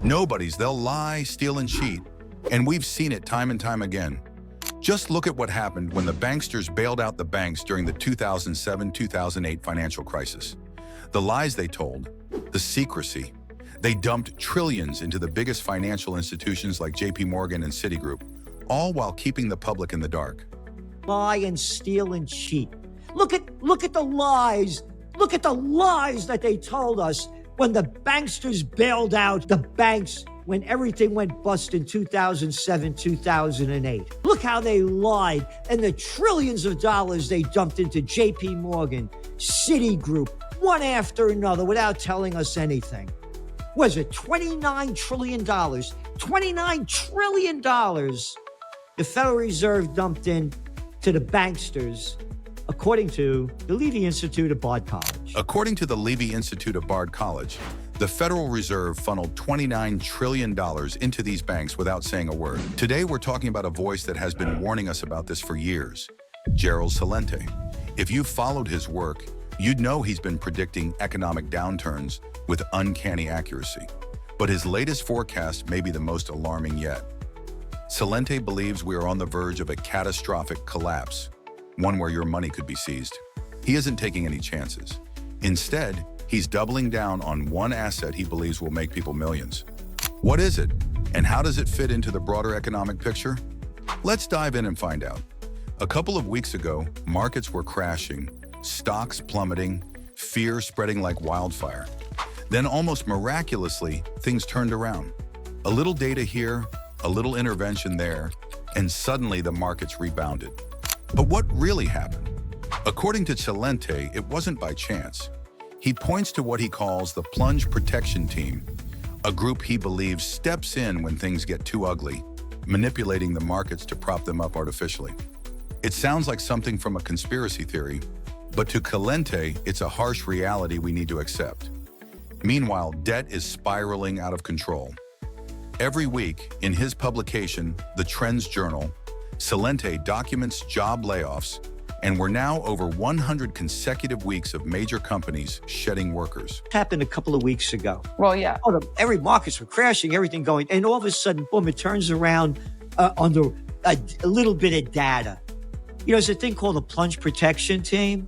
They'll lie, steal, and cheat. And we've seen it time and time again. Just look at what happened when the banksters bailed out the banks during the 2007-2008 financial crisis. The lies they told, the secrecy. They dumped trillions into the biggest financial institutions like JP Morgan and Citigroup, all while keeping the public in the dark. Lie and steal and cheat. Look at the lies. Look at the lies that they told us when the banksters bailed out the banks when everything went bust in 2007, 2008. Look how they lied and the trillions of dollars they dumped into JP Morgan, Citigroup, one after another without telling us anything. Was it $29 trillion? $29 trillion the Federal Reserve dumped in to the banksters, according to the Levy Institute of Bard College. According to the Levy Institute of Bard College, the Federal Reserve funneled $29 trillion into these banks without saying a word. Today, we're talking about a voice that has been warning us about this for years, Gerald Celente. If you've followed his work, you'd know he's been predicting economic downturns with uncanny accuracy. But his latest forecast may be the most alarming yet. Celente believes we are on the verge of a catastrophic collapse, one where your money could be seized. He isn't taking any chances. Instead, he's doubling down on one asset he believes will make people millions. What is it, and how does it fit into the broader economic picture? Let's dive in and find out. A couple of weeks ago, markets were crashing, stocks plummeting, fear spreading like wildfire. Then almost miraculously, things turned around. A little data here, a little intervention there, and suddenly the markets rebounded. But what really happened? According to Celente, it wasn't by chance. He points to what he calls the plunge protection team, a group he believes steps in when things get too ugly, manipulating the markets to prop them up artificially. It sounds like something from a conspiracy theory, but to Celente, it's a harsh reality we need to accept. Meanwhile, debt is spiraling out of control. Every week, in his publication, The Trends Journal, Celente documents job layoffs, and we're now over 100 consecutive weeks of major companies shedding workers. Happened a couple of weeks ago. Well, yeah. Every markets were crashing, everything going, and all of a sudden, boom, it turns around under a little bit of data. You know, there's a thing called a plunge protection team.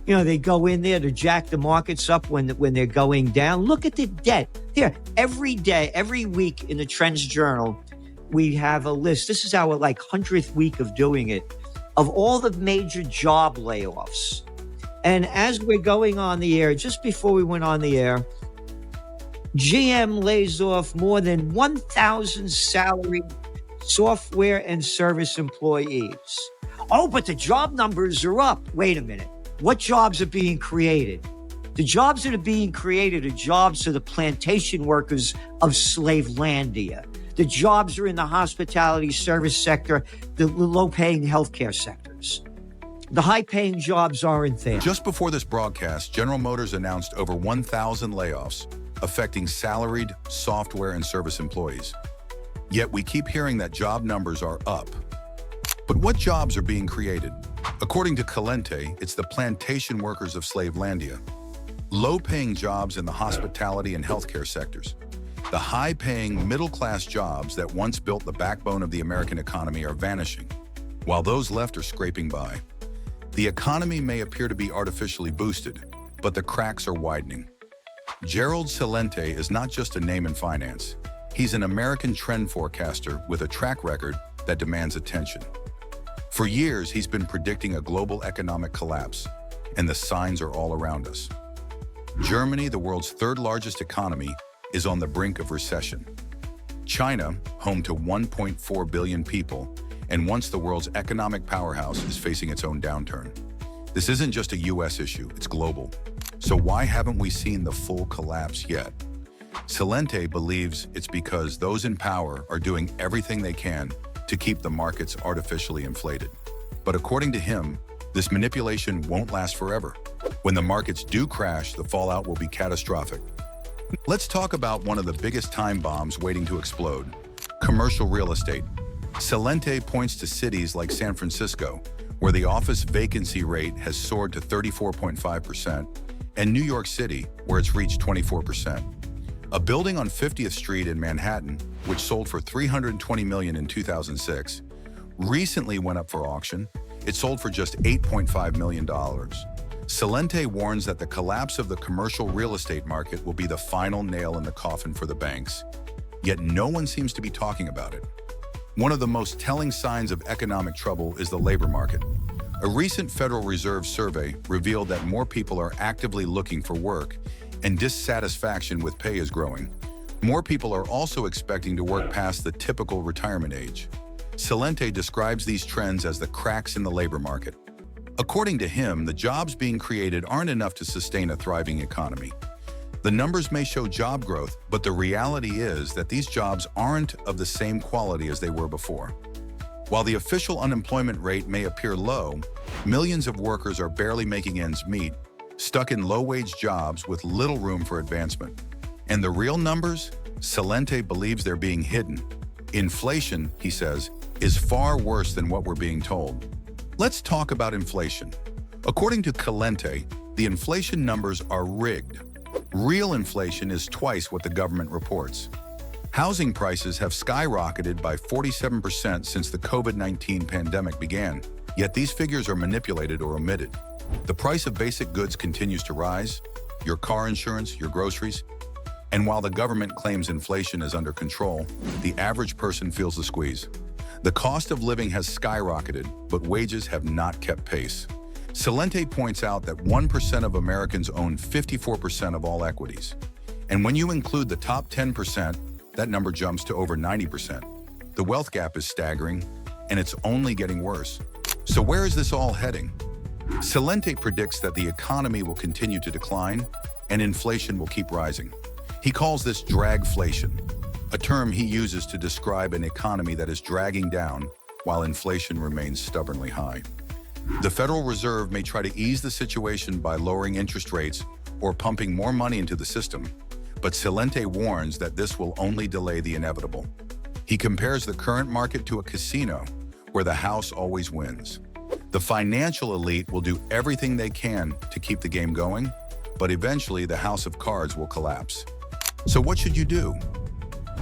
You know, they go in there to jack the markets up when they're going down. Look at the debt. Here, every day, every week in the Trends Journal, we have a list. This is our 100th week of doing it, of all the major job layoffs. And as we're going on the air, just before we went on the air, GM lays off more than 1,000 salaried software and service employees. Oh, but the job numbers are up. Wait a minute. What jobs are being created? The jobs that are being created are jobs for the plantation workers of Slavelandia. The jobs are in the hospitality service sector, the low-paying healthcare sectors. The high-paying jobs aren't there. Just before this broadcast, General Motors announced over 1,000 layoffs, affecting salaried software and service employees. Yet we keep hearing that job numbers are up. But what jobs are being created? According to Celente, it's the plantation workers of Slavelandia. Low-paying jobs in the hospitality and healthcare sectors. The high-paying middle-class jobs that once built the backbone of the American economy are vanishing, while those left are scraping by. The economy may appear to be artificially boosted, but the cracks are widening. Gerald Celente is not just a name in finance. He's an American trend forecaster with a track record that demands attention. For years, he's been predicting a global economic collapse, and the signs are all around us. Germany, the world's third largest economy, is on the brink of recession. China, home to 1.4 billion people, and once the world's economic powerhouse, is facing its own downturn. This isn't just a US issue, it's global. So why haven't we seen the full collapse yet? Celente believes it's because those in power are doing everything they can to keep the markets artificially inflated. But according to him, this manipulation won't last forever. When the markets do crash, the fallout will be catastrophic. Let's talk about one of the biggest time bombs waiting to explode: commercial real estate. Celente points to cities like San Francisco, where the office vacancy rate has soared to 34.5%, and New York City, where it's reached 24%. A building on 50th Street in Manhattan, which sold for $320 million in 2006, recently went up for auction. It sold for just $8.5 million. Celente warns that the collapse of the commercial real estate market will be the final nail in the coffin for the banks, yet no one seems to be talking about it. One of the most telling signs of economic trouble is the labor market. A recent Federal Reserve survey revealed that more people are actively looking for work, and dissatisfaction with pay is growing. More people are also expecting to work past the typical retirement age. Celente describes these trends as the cracks in the labor market. According to him, the jobs being created aren't enough to sustain a thriving economy. The numbers may show job growth, but the reality is that these jobs aren't of the same quality as they were before. While the official unemployment rate may appear low, millions of workers are barely making ends meet, stuck in low-wage jobs with little room for advancement. And the real numbers? Celente believes they're being hidden. Inflation, he says, is far worse than what we're being told. Let's talk about inflation. According to Celente, the inflation numbers are rigged. Real inflation is twice what the government reports. Housing prices have skyrocketed by 47% since the COVID-19 pandemic began, yet these figures are manipulated or omitted. The price of basic goods continues to rise, your car insurance, your groceries, and while the government claims inflation is under control, the average person feels the squeeze. The cost of living has skyrocketed, but wages have not kept pace. Celente points out that 1% of Americans own 54% of all equities. And when you include the top 10%, that number jumps to over 90%. The wealth gap is staggering, and it's only getting worse. So where is this all heading? Celente predicts that the economy will continue to decline, and inflation will keep rising. He calls this dragflation, a term he uses to describe an economy that is dragging down while inflation remains stubbornly high. The Federal Reserve may try to ease the situation by lowering interest rates or pumping more money into the system, but Celente warns that this will only delay the inevitable. He compares the current market to a casino where the house always wins. The financial elite will do everything they can to keep the game going, but eventually the house of cards will collapse. So what should you do?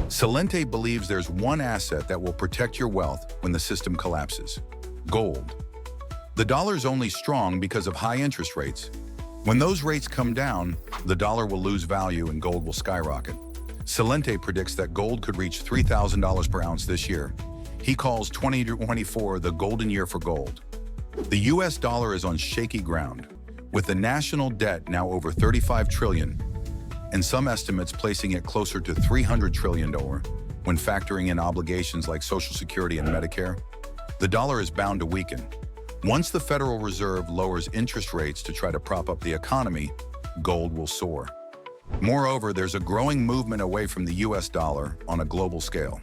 Celente believes there's one asset that will protect your wealth when the system collapses: gold. The dollar's only strong because of high interest rates. When those rates come down, the dollar will lose value and gold will skyrocket. Celente predicts that gold could reach $3,000 per ounce this year. He calls 2024 the golden year for gold. The US dollar is on shaky ground, with the national debt now over $35 trillion, and some estimates placing it closer to $300 trillion when factoring in obligations like Social Security and Medicare. The dollar is bound to weaken. Once the Federal Reserve lowers interest rates to try to prop up the economy, gold will soar. Moreover, there's a growing movement away from the US dollar on a global scale.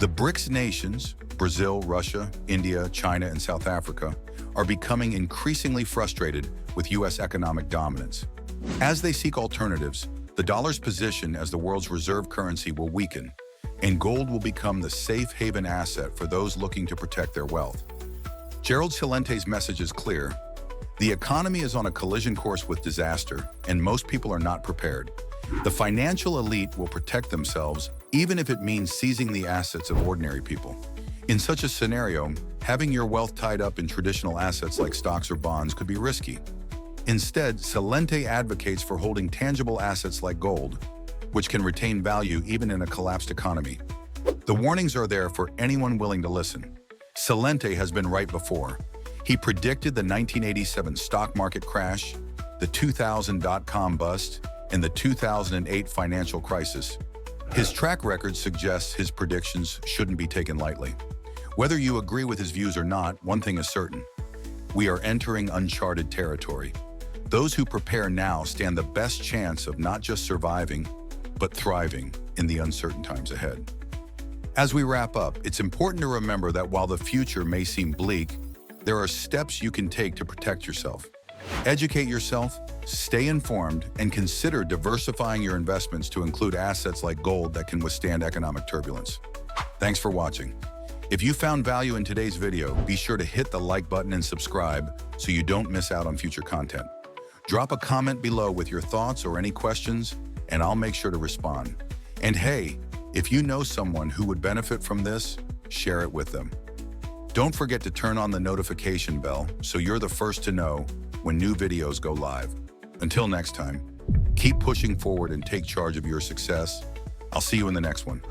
The BRICS nations, Brazil, Russia, India, China, and South Africa, are becoming increasingly frustrated with US economic dominance. As they seek alternatives, the dollar's position as the world's reserve currency will weaken, and gold will become the safe haven asset for those looking to protect their wealth. Gerald Celente's message is clear. The economy is on a collision course with disaster, and most people are not prepared. The financial elite will protect themselves, even if it means seizing the assets of ordinary people. In such a scenario, having your wealth tied up in traditional assets like stocks or bonds could be risky. Instead, Celente advocates for holding tangible assets like gold, which can retain value even in a collapsed economy. The warnings are there for anyone willing to listen. Celente has been right before. He predicted the 1987 stock market crash, the 2000 dot-com bust, and the 2008 financial crisis. His track record suggests his predictions shouldn't be taken lightly. Whether you agree with his views or not, one thing is certain: we are entering uncharted territory. Those who prepare now stand the best chance of not just surviving, but thriving in the uncertain times ahead. As we wrap up, it's important to remember that while the future may seem bleak, there are steps you can take to protect yourself. Educate yourself, stay informed, and consider diversifying your investments to include assets like gold that can withstand economic turbulence. Thanks for watching. If you found value in today's video, be sure to hit the like button and subscribe so you don't miss out on future content. Drop a comment below with your thoughts or any questions, and I'll make sure to respond. And hey, if you know someone who would benefit from this, share it with them. Don't forget to turn on the notification bell so you're the first to know when new videos go live. Until next time, keep pushing forward and take charge of your success. I'll see you in the next one.